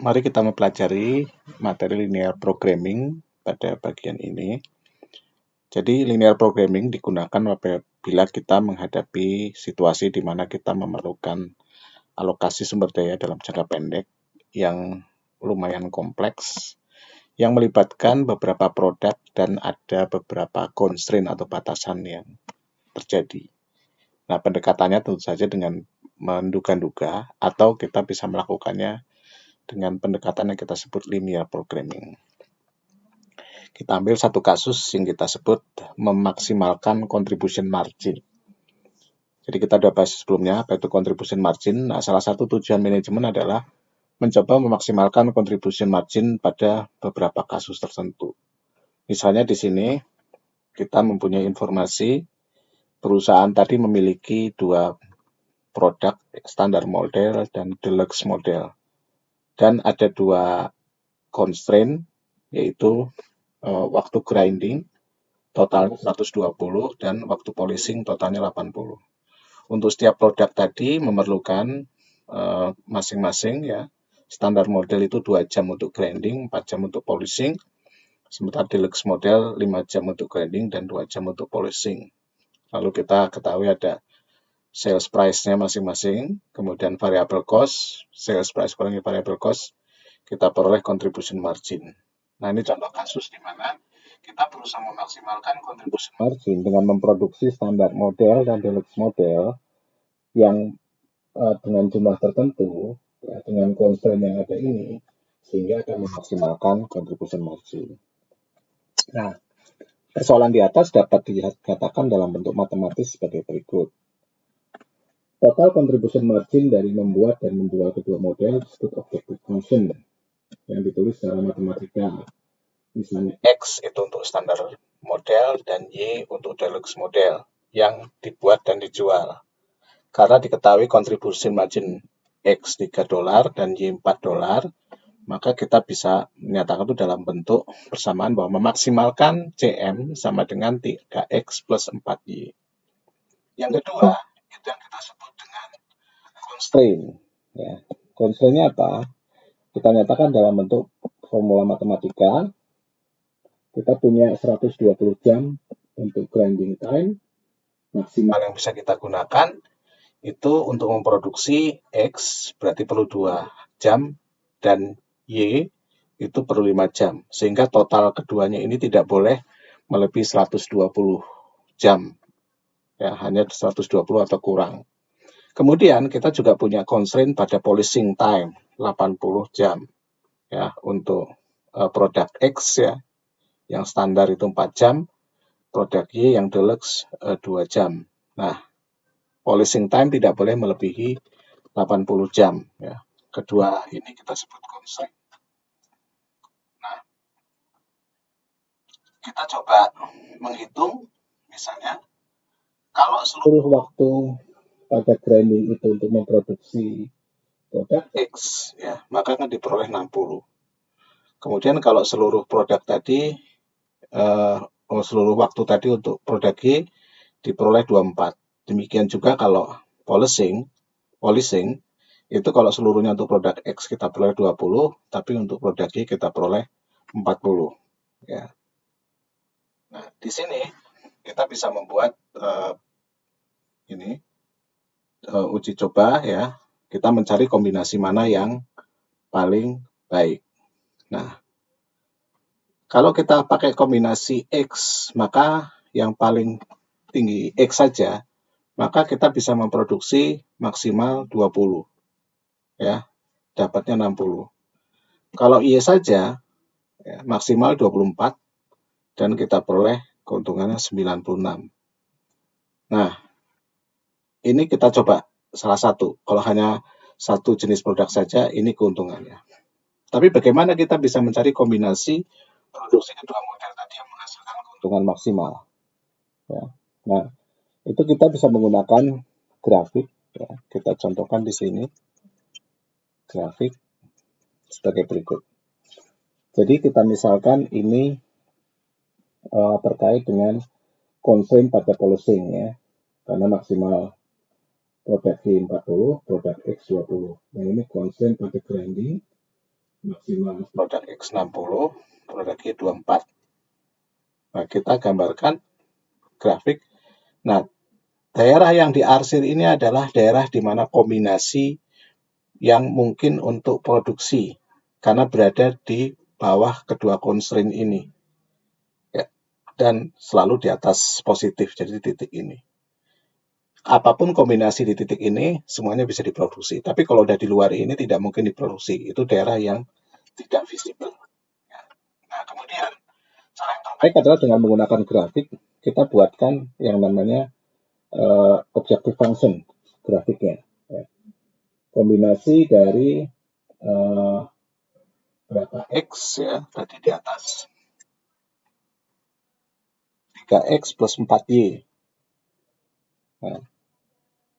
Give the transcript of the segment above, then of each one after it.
Mari kita mempelajari materi linear programming pada bagian ini. Jadi linear programming digunakan apabila kita menghadapi situasi di mana kita memerlukan alokasi sumber daya dalam jangka pendek yang lumayan kompleks, yang melibatkan beberapa produk dan ada beberapa constraint atau batasan yang terjadi. Nah, pendekatannya tentu saja dengan menduga-duga atau kita bisa melakukannya dengan pendekatan yang kita sebut linear programming. Kita ambil satu kasus yang kita sebut memaksimalkan contribution margin. Jadi kita sudah bahas sebelumnya, apa itu contribution margin. Nah, salah satu tujuan manajemen adalah mencoba memaksimalkan contribution margin pada beberapa kasus tertentu. Misalnya di sini kita mempunyai informasi perusahaan tadi memiliki dua produk, standar model dan deluxe model. Dan ada dua constraint, yaitu waktu grinding totalnya 120 dan waktu polishing totalnya 80. Untuk setiap produk tadi memerlukan masing-masing ya. Standar model itu 2 jam untuk grinding, 4 jam untuk polishing. Sementara deluxe model 5 jam untuk grinding dan 2 jam untuk polishing. Lalu kita ketahui ada sales price-nya masing-masing, kemudian variable cost, sales price kurangi variable cost, kita peroleh contribution margin. Nah, ini contoh kasus di mana kita berusaha memaksimalkan contribution margin dengan memproduksi standar model dan deluxe model yang dengan jumlah tertentu, ya, dengan constraint yang ada ini, sehingga akan memaksimalkan contribution margin. Nah, persoalan di atas dapat dikatakan dalam bentuk matematis sebagai berikut. Total contribution margin dari membuat dan menjual kedua model disebut objective function yang ditulis secara matematika. Misalnya X itu untuk standar model dan Y untuk deluxe model yang dibuat dan dijual. Karena diketahui contribution margin X $3 dan Y $4, maka kita bisa menyatakan itu dalam bentuk persamaan bahwa memaksimalkan CM sama dengan 3X plus 4Y. Yang kedua, itu yang kita sebut dengan constraint. Ya. Constraint-nya apa? Kita nyatakan dalam bentuk formula matematika. Kita punya 120 jam untuk grinding time. Maksimal yang bisa kita gunakan itu untuk memproduksi X berarti perlu 2 jam dan Y itu perlu 5 jam. Sehingga total keduanya ini tidak boleh melebihi 120 jam. Ya, hanya 120 atau kurang. Kemudian kita juga punya constraint pada polishing time 80 jam. Ya, untuk produk X ya, yang standar itu 4 jam, produk Y yang deluxe 2 jam. Nah, polishing time tidak boleh melebihi 80 jam. Ya. Kedua ini kita sebut constraint. Nah, kita coba menghitung misalnya kalau seluruh waktu pada grinding itu untuk memproduksi produk X, ya, maka akan diperoleh 60. Kemudian kalau seluruh produk tadi, seluruh waktu tadi untuk produk Y diperoleh 24. Demikian juga kalau polishing itu kalau seluruhnya untuk produk X kita peroleh 20, tapi untuk produk Y kita peroleh 40. Ya. Nah, di sini kita bisa membuat uji coba ya. Kita mencari kombinasi mana yang paling baik. Nah, kalau kita pakai kombinasi X, maka yang paling tinggi X saja, maka kita bisa memproduksi maksimal 20. Ya, dapatnya 60. Kalau Y saja, ya, maksimal 24, dan kita peroleh keuntungannya 96. Nah, ini kita coba salah satu. Kalau hanya satu jenis produk saja, ini keuntungannya. Tapi bagaimana kita bisa mencari kombinasi produksi kedua model tadi yang menghasilkan keuntungan maksimal? Ya. Nah, itu kita bisa menggunakan grafik. Ya. Kita contohkan di sini grafik sebagai berikut. Jadi kita misalkan ini terkait dengan constraint pada polishing ya, karena maksimal produk Y 40, produk X 20. Nah ini constraint pada grinding, maksimum produk X 60, produk Y 24. Nah, kita gambarkan grafik. Nah, daerah yang diarsir ini adalah daerah di mana kombinasi yang mungkin untuk produksi karena berada di bawah kedua constraint ini. Ya, dan selalu di atas positif, jadi titik ini. Apapun kombinasi di titik ini, semuanya bisa diproduksi. Tapi kalau udah di luar ini tidak mungkin diproduksi. Itu daerah yang tidak visible. Nah, kemudian cara yang terbaik adalah dengan menggunakan grafik, kita buatkan yang namanya objective function grafiknya. Ya. Kombinasi dari berapa X ya, tadi di atas 3X plus 4Y. Nah,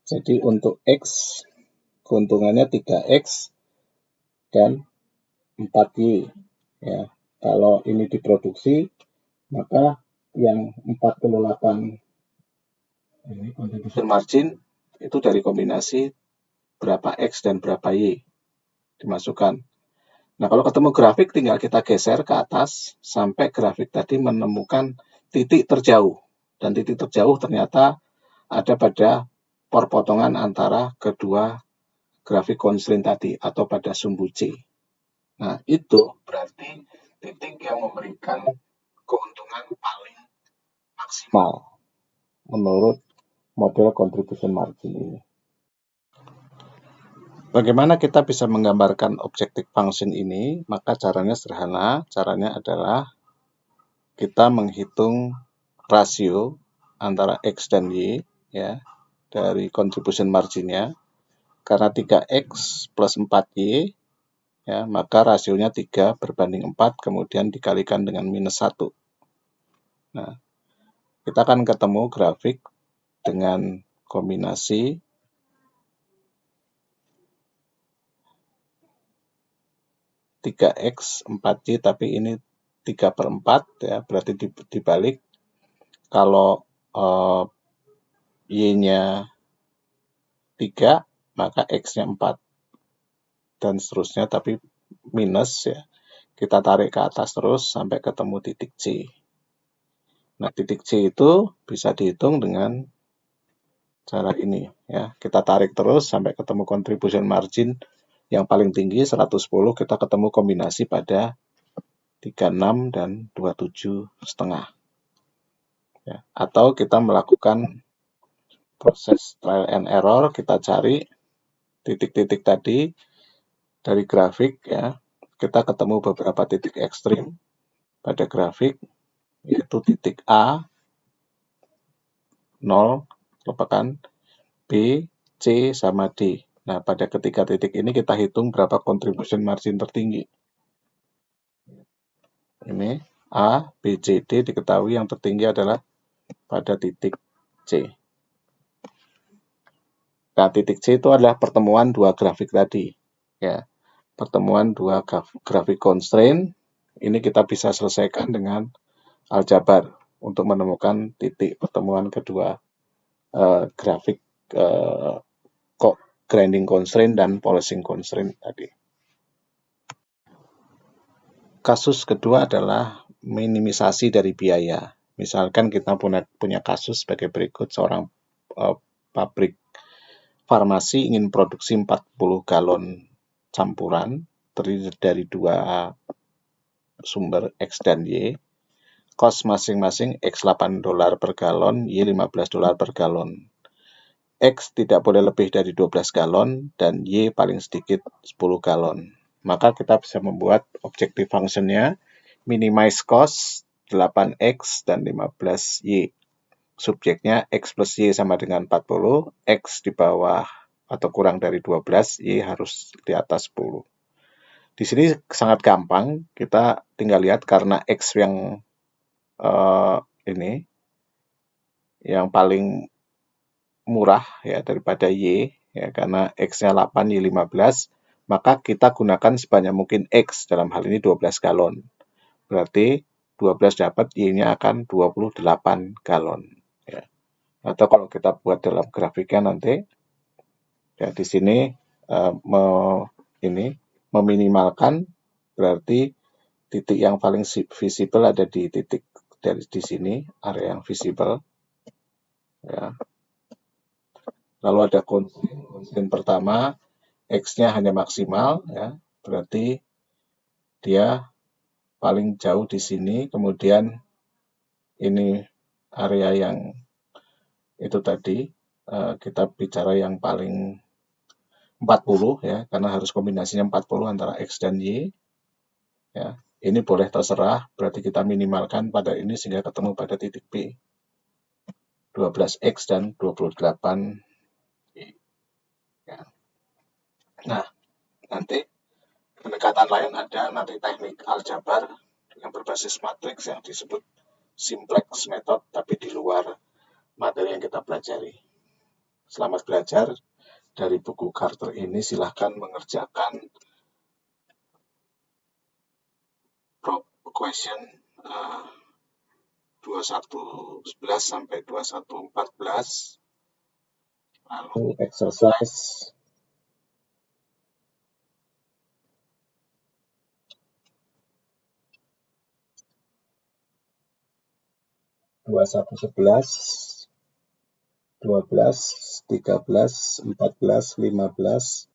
jadi untuk X, keuntungannya 3X dan 4Y. Ya. Kalau ini diproduksi, maka yang 48 ini contribution margin itu dari kombinasi berapa X dan berapa Y dimasukkan. Nah, kalau ketemu grafik tinggal kita geser ke atas sampai grafik tadi menemukan titik terjauh. Dan titik terjauh ternyata ada pada perpotongan antara kedua grafik constraint tadi atau pada sumbu C. Nah, itu berarti titik yang memberikan keuntungan paling maksimal menurut model contribution margin ini. Bagaimana kita bisa menggambarkan objective function ini? Maka caranya sederhana. Caranya adalah kita menghitung rasio antara X dan Y ya dari contribution marginnya. Karena 3X plus 4Y ya, maka rasionya 3 berbanding 4 kemudian dikalikan dengan minus 1. Nah, kita akan ketemu grafik dengan kombinasi 3X 4Y, tapi ini 3/4 ya, berarti dibalik. Kalau Y-nya 3, maka X-nya 4 dan seterusnya, tapi minus ya. Kita tarik ke atas terus sampai ketemu titik C. Nah, titik C itu bisa dihitung dengan cara ini ya. Kita tarik terus sampai ketemu contribution margin yang paling tinggi 110, kita ketemu kombinasi pada 36 dan 27,5. Ya. Atau kita melakukan proses trial and error, kita cari titik-titik tadi dari grafik ya. Kita ketemu beberapa titik ekstrim pada grafik, yaitu titik A 0 merupakan B, C, sama D. Nah, pada ketiga titik ini kita hitung berapa contribution margin tertinggi. Ini A, B, C, D diketahui yang tertinggi adalah pada titik C. Nah, titik C itu adalah pertemuan dua grafik tadi. Ya, pertemuan dua grafik constraint. Ini kita bisa selesaikan dengan aljabar untuk menemukan titik pertemuan kedua grafik grinding constraint dan polishing constraint tadi. Kasus kedua adalah minimisasi dari biaya. Misalkan kita punya kasus sebagai berikut, seorang pabrik farmasi ingin produksi 40 galon campuran terdiri dari dua sumber X dan Y. Cost masing-masing X $8 per galon, Y $15 per galon. X tidak boleh lebih dari 12 galon dan Y paling sedikit 10 galon. Maka kita bisa membuat objective function-nya minimize cost 8X dan 15Y. Subjeknya X plus Y sama dengan 40, X di bawah atau kurang dari 12, Y harus di atas 10. Di sini sangat gampang, kita tinggal lihat karena X yang ini yang paling murah ya daripada Y ya, karena X-nya 8, Y 15, maka kita gunakan sebanyak mungkin X, dalam hal ini 12 galon. Berarti 12 dapat, Y-nya akan 28 galon ya. Atau kalau kita buat dalam grafiknya nanti ya di sini meminimalkan Berarti titik yang paling visible ada di titik dari di sini, area yang visible. Ya. Lalu ada constraint pertama, X-nya hanya maksimal, ya, berarti dia paling jauh di sini. Kemudian ini area yang itu tadi, kita bicara yang paling 40 ya, karena harus kombinasinya 40 antara X dan Y. Ya, ini boleh terserah, berarti kita minimalkan pada ini sehingga ketemu pada titik B. 12X dan 28Y. Ya. Nah, nanti pendekatan lain ada nanti teknik aljabar yang berbasis matriks yang disebut simplex method, tapi di luar materi yang kita pelajari. Selamat belajar. Dari buku Carter ini silahkan mengerjakan question 2111 sampai 2114. Lalu exercise 2111, 12, 13, 14, 15,